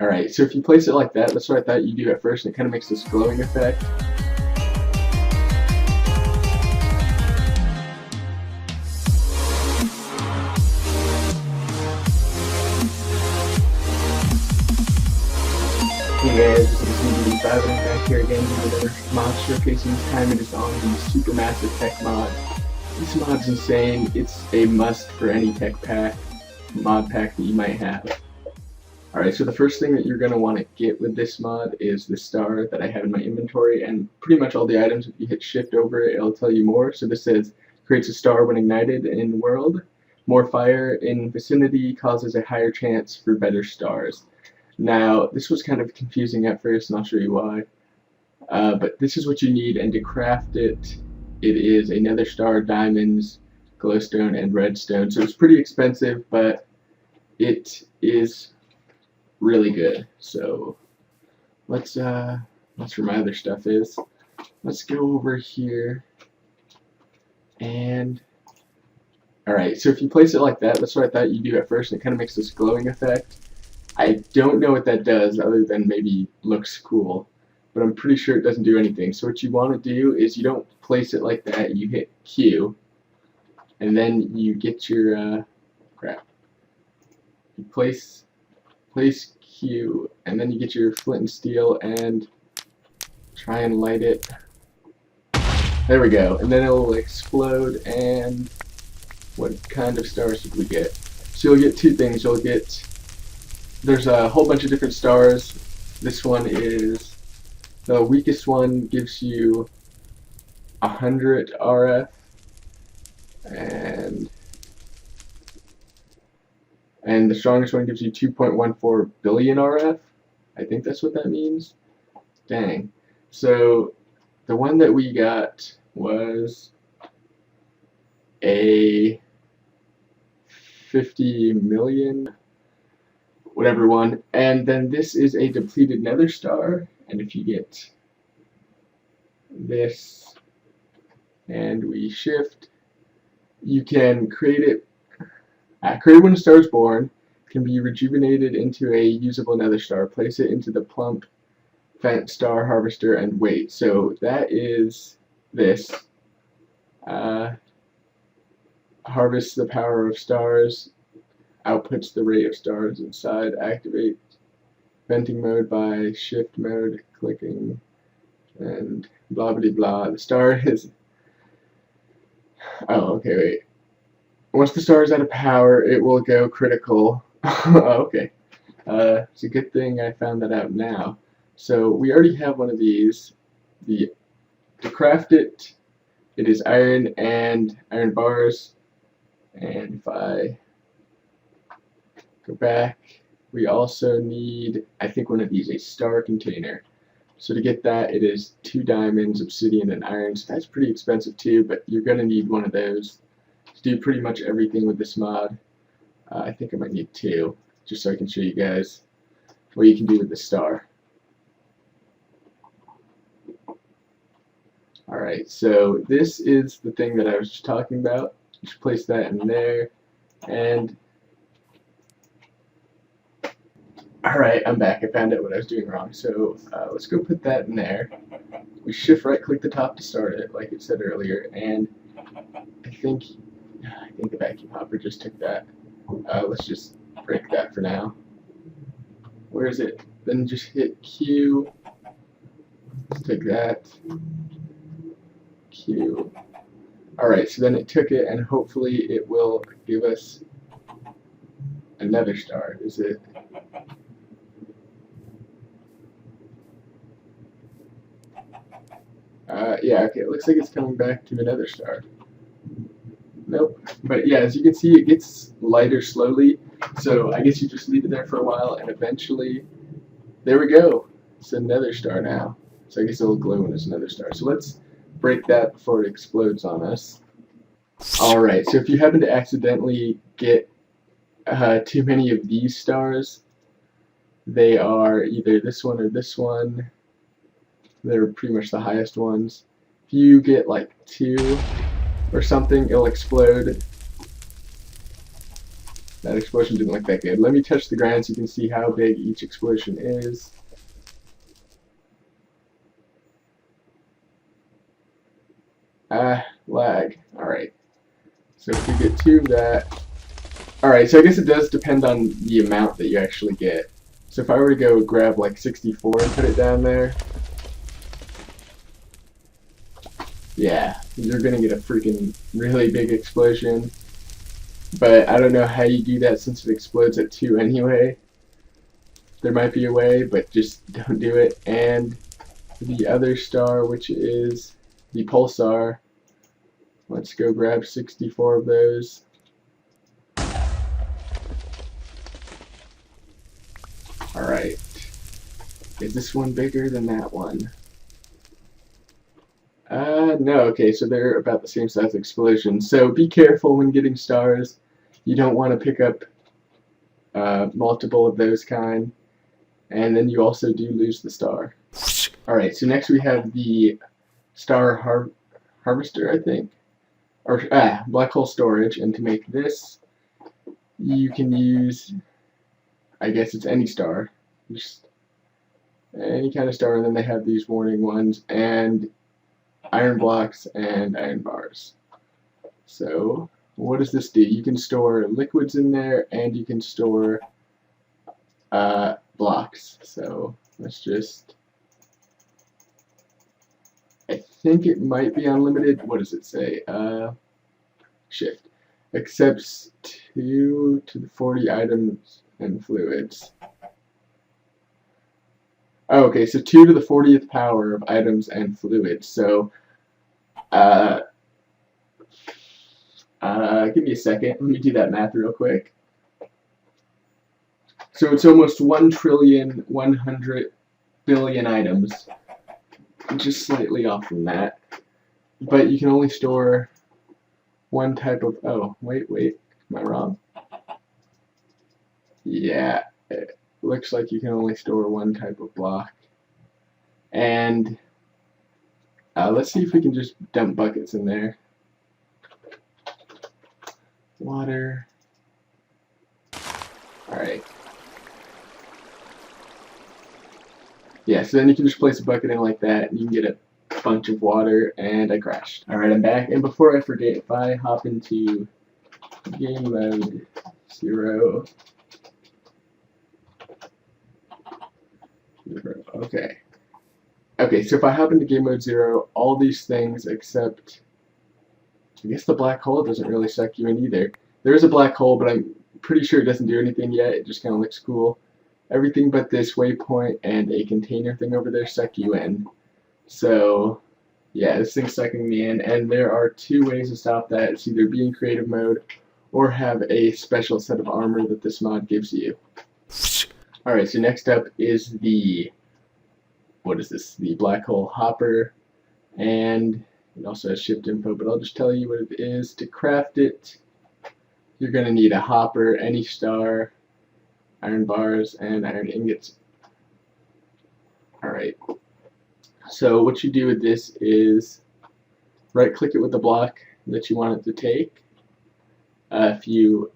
Alright, so if you place it like that, that's what I thought you do at first, and it kind of makes this glowing effect. Hey guys, this is Impotant back here again with another mod showcasing. This time it is on the Supermassive tech mod. This mod's insane. It's a must for any tech pack, mod pack that you might have. Alright, so the first thing that you're going to want to get with this mod is the star that I have in my inventory, and pretty much all the items, if you hit shift over it, it'll tell you more. So this says, creates a star when ignited in world. More fire in vicinity causes a higher chance for better stars. Now, this was kind of confusing at first, and I'll show you why. But this is what you need, and to craft it, it is a nether star, diamonds, glowstone, and redstone. So it's pretty expensive, but it is really good. So let's that's where my other stuff is. Let's go over here, and alright, so if you place it like that, that's what I thought you do at first, and it kind of makes this glowing effect. I don't know what that does other than maybe looks cool, but I'm pretty sure it doesn't do anything. So what you want to do is you don't place it like that, you hit Q, and then you get your, crap. You place Q, and then you get your flint and steel and try and light it. There we go, and then it'll explode, and what kind of stars did we get? So you'll get two things. You'll get, there's a whole bunch of different stars. This one is, the weakest one gives you 100 RF, and the strongest one gives you 2.14 billion RF. I think that's what that means. Dang. So the one that we got was a 50 million whatever one, and then this is a depleted nether star, and if you get this and we shift, you can create it. Create when a star is born, can be rejuvenated into a usable nether star. Place it into the plump vent star harvester and wait. So that is this. Harvests the power of stars, outputs the rate of stars inside, activate venting mode by shift mode, clicking, and blah blah blah. The star is, oh okay, wait. Once the star is out of power, it will go critical. Okay. It's a good thing I found that out now. So we already have one of these. To craft it, it is iron and iron bars. And if I go back, we also need, I think, one of these, a star container. So to get that, it is 2 diamonds, obsidian, and iron. So that's pretty expensive too, but you're going to need one of those to do pretty much everything with this mod. I think I might need 2, just so I can show you guys what you can do with the star. Alright, so this is the thing that I was just talking about. Just place that in there, and alright, I'm back. I found out what I was doing wrong. So let's go put that in there. We shift right click the top to start it, like it said earlier, and I think the vacuum hopper just took that. Let's just break that for now. Where is it? Then just hit Q. Let's take that. Q. Alright, so then it took it, and hopefully it will give us another star. Is it? Yeah, okay, it looks like it's coming back to another star. Nope. But yeah, as you can see, it gets lighter slowly, so I guess you just leave it there for a while, and eventually, there we go. It's another star now. So I guess it'll glow when it's another star. So let's break that before it explodes on us. Alright, so if you happen to accidentally get too many of these stars, they are either this one or this one. They're pretty much the highest ones. If you get like 2 or something, it'll explode. That explosion didn't look that good. Let me touch the ground so you can see how big each explosion is. Lag. Alright. So if we get 2 of that... Alright, so I guess it does depend on the amount that you actually get. So if I were to go grab like 64 and put it down there... Yeah, you're gonna get a freaking really big explosion. But I don't know how you do that since it explodes at 2 anyway. There might be a way, but just don't do it. And the other star, which is the pulsar, let's go grab 64 of those. Alright. Is this one bigger than that one? No, okay, so they're about the same size explosions. So be careful when getting stars. You don't want to pick up multiple of those kind. And then you also do lose the star. Alright, so next we have the star harvester, I think. Or, black hole storage. And to make this, you can use, I guess it's any star. Just any kind of star, and then they have these warning ones. And iron blocks and iron bars. So what does this do? You can store liquids in there, and you can store blocks. So let's just, I think it might be unlimited. What does it say? Shift. Accepts 2 to the 40 items and fluids. Oh, okay, so 2 to the 40th power of items and fluids. So, give me a second. Let me do that math real quick. So it's almost 1,100,000,000,000 items. Just slightly off from that. But you can only store one type of... Oh, wait. Am I wrong? Yeah. It looks like you can only store one type of block. And let's see if we can just dump buckets in there. Water. Alright. Yeah, so then you can just place a bucket in like that, and you can get a bunch of water, and I crashed. Alright, I'm back, and before I forget, if I hop into game mode 0, okay. Okay, so if I hop into game mode 0, all these things except, I guess the black hole doesn't really suck you in either. There is a black hole, but I'm pretty sure it doesn't do anything yet. It just kind of looks cool. Everything but this waypoint and a container thing over there suck you in. So, yeah, this thing's sucking me in, and there are 2 ways to stop that. It's either be in creative mode or have a special set of armor that this mod gives you. Alright, so next up is the, what is this? The black hole hopper, and it also has shipped info, but I'll just tell you what it is. To craft it, you're going to need a hopper, any star, iron bars, and iron ingots. Alright, so what you do with this is right click it with the block that you want it to take. If you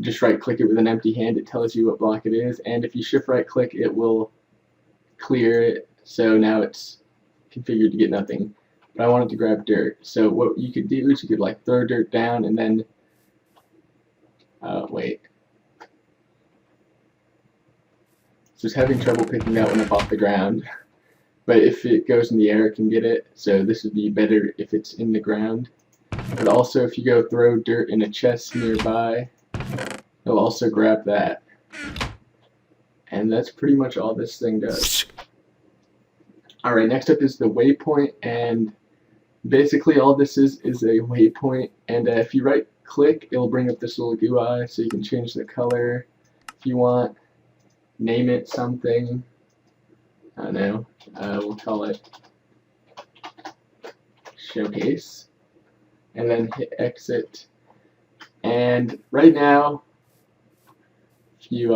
just right click it with an empty hand, it tells you what block it is, and if you shift right click, it will clear it. So now it's configured to get nothing, but I wanted to grab dirt. So what you could do is you could like throw dirt down, and then wait, just having trouble picking that one up off the ground. But if it goes in the air, it can get it. So this would be better if it's in the ground. But also, if you go throw dirt in a chest nearby, it'll also grab that. And that's pretty much all this thing does. Alright, next up is the waypoint, and basically all this is a waypoint. And if you right click, it'll bring up this little GUI, so you can change the color if you want. Name it something. I don't know. We'll call it showcase, and then hit exit. And right now, you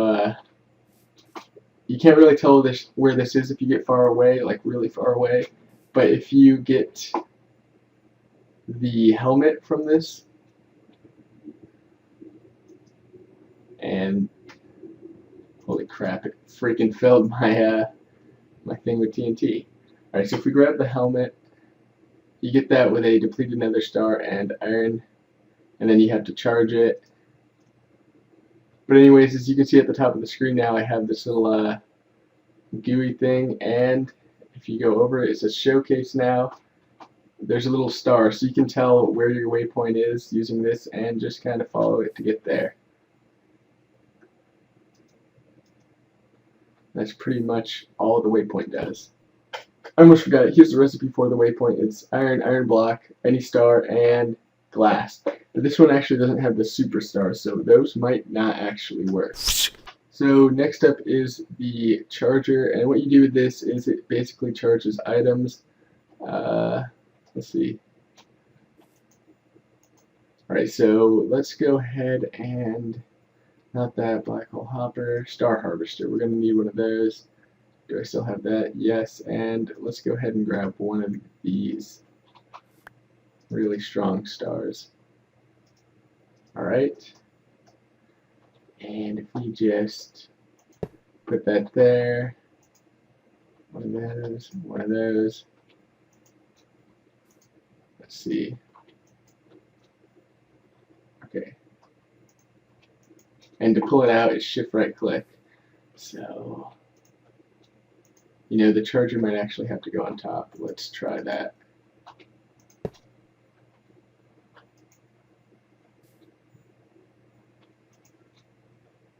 can't really tell where this is if you get far away, like really far away. But if you get the helmet from this, and holy crap, it freaking filled my my thing with TNT. Alright, so if we grab the helmet, you get that with a depleted nether star and iron, and then you have to charge it. But anyways, as you can see at the top of the screen now, I have this little gooey thing, and if you go over it, it says showcase now. There's a little star, so you can tell where your waypoint is using this and just kind of follow it to get there. That's pretty much all the waypoint does. I almost forgot it. Here's the recipe for the waypoint. It's iron, iron block, any star, and glass. But this one actually doesn't have the superstars, so those might not actually work. So next up is the charger, and what you do with this is it basically charges items. Let's see. Alright, so let's go ahead and, not that, black hole hopper, star harvester. We're going to need one of those. Do I still have that? Yes, and let's go ahead and grab one of these really strong stars. Alright, and if we just put that there, one of those, let's see, okay, and to pull it out is shift right click, so you know, the charger might actually have to go on top. Let's try that.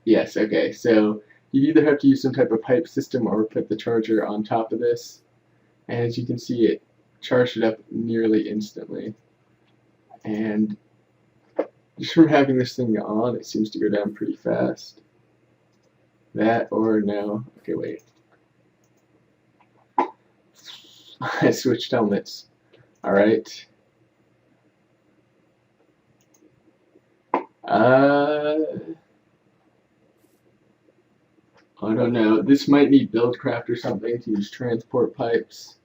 Yes, okay, so you either have to use some type of pipe system or put the charger on top of this. And as you can see, it charged it up nearly instantly. And just from having this thing on, it seems to go down pretty fast. That or no. Okay, wait. I switched helmets. Alright. I don't know. This might need buildcraft or something to use transport pipes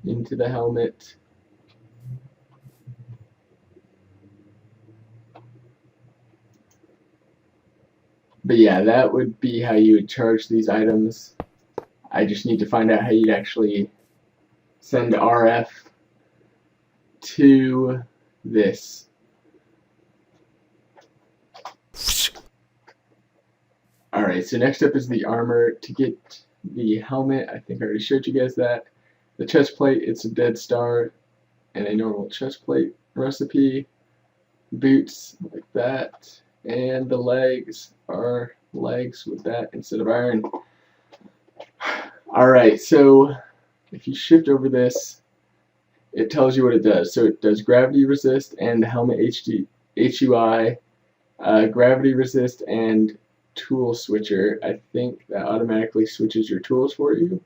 into the helmet. But yeah, that would be how you would charge these items. I just need to find out how you'd actually send RF to this. Alright, so next up is the armor. To get the helmet, I think I already showed you guys that. The chest plate, it's a dead star and a normal chest plate recipe. Boots, like that. And the legs are legs with that instead of iron. Alright, so if you shift over this, it tells you what it does. So it does gravity resist and helmet HUI, gravity resist and tool switcher. I think that automatically switches your tools for you.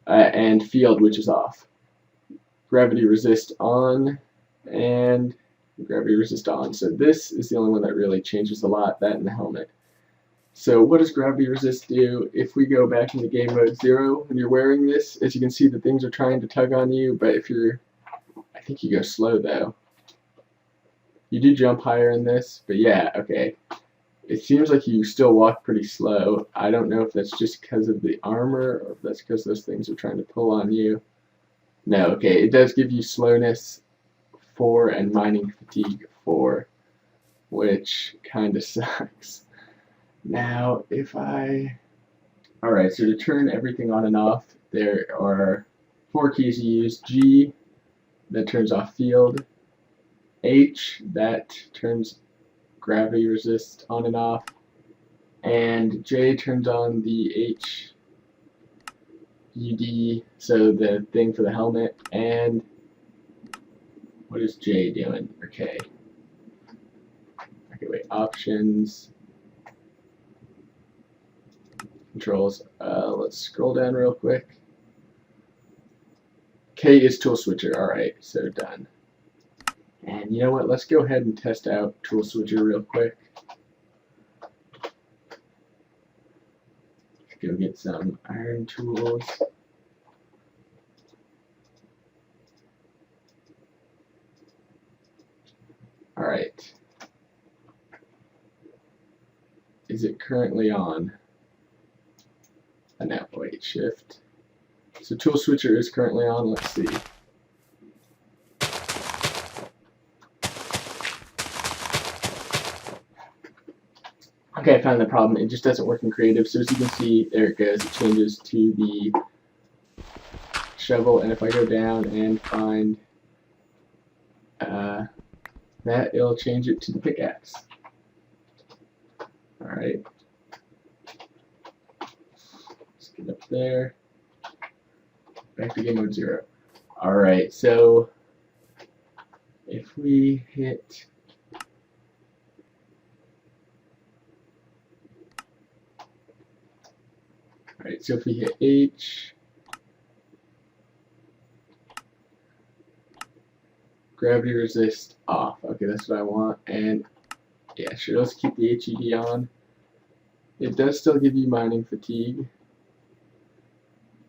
And field, which is off. Gravity resist on and gravity resist on. So this is the only one that really changes a lot, that and the helmet. So what does gravity resist do? If we go back into game mode 0 when you're wearing this, as you can see the things are trying to tug on you, but if you're, I think you go slow though. You do jump higher in this, but yeah, okay. It seems like you still walk pretty slow. I don't know if that's just because of the armor or if that's because those things are trying to pull on you. No, okay, it does give you slowness 4 and mining fatigue 4, which kind of sucks. Now, if I... Alright, so to turn everything on and off, there are 4 keys you use. G, that turns off field. H, that turns gravity resist on and off. And J turns on the HUD, so the thing for the helmet. And what is J doing? Or K? Okay, wait, options. Controls. Let's scroll down real quick. K is tool switcher. Alright, so done. And you know what? Let's go ahead and test out tool switcher real quick. Let's go get some iron tools. Alright. currently on? Now, wait, shift. So tool switcher is currently on. Let's see. Okay, I found the problem. It just doesn't work in creative. So as you can see, there it goes. It changes to the shovel, and if I go down and find that, it'll change it to the pickaxe. Alright. Let's get up there. Back to game mode 0. Alright, so if we hit Alright, so if we hit H, gravity resist off. Okay, that's what I want. And yeah, sure, let's keep the HED on. It does still give you mining fatigue.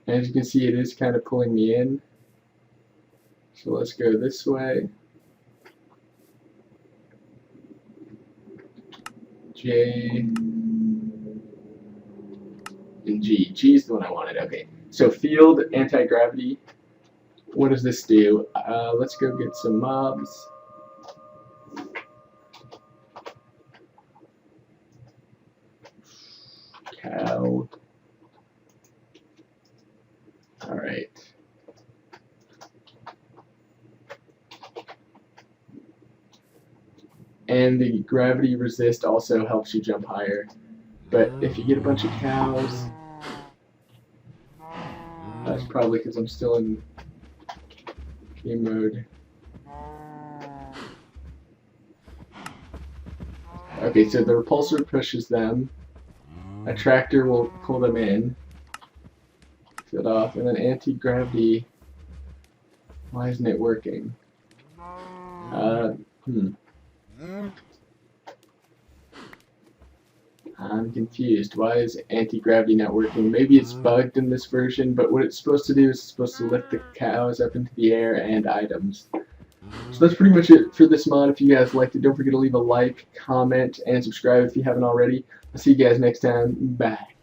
And as you can see, it is kind of pulling me in. So let's go this way. J and G. G is the one I wanted. Okay, so field anti-gravity. What does this do? Let's go get some mobs. Cow. Alright. And the gravity resist also helps you jump higher. But if you get a bunch of cows, that's probably because I'm still in game mode. Okay, so the repulsor pushes them. A tractor will pull them in. Set off, and then anti-gravity. Why isn't it working? I'm confused. Why is anti-gravity not working? Maybe it's bugged in this version, but what it's supposed to do is it's supposed to lift the cows up into the air and items. So that's pretty much it for this mod. If you guys liked it, don't forget to leave a like, comment, and subscribe if you haven't already. I'll see you guys next time. Bye.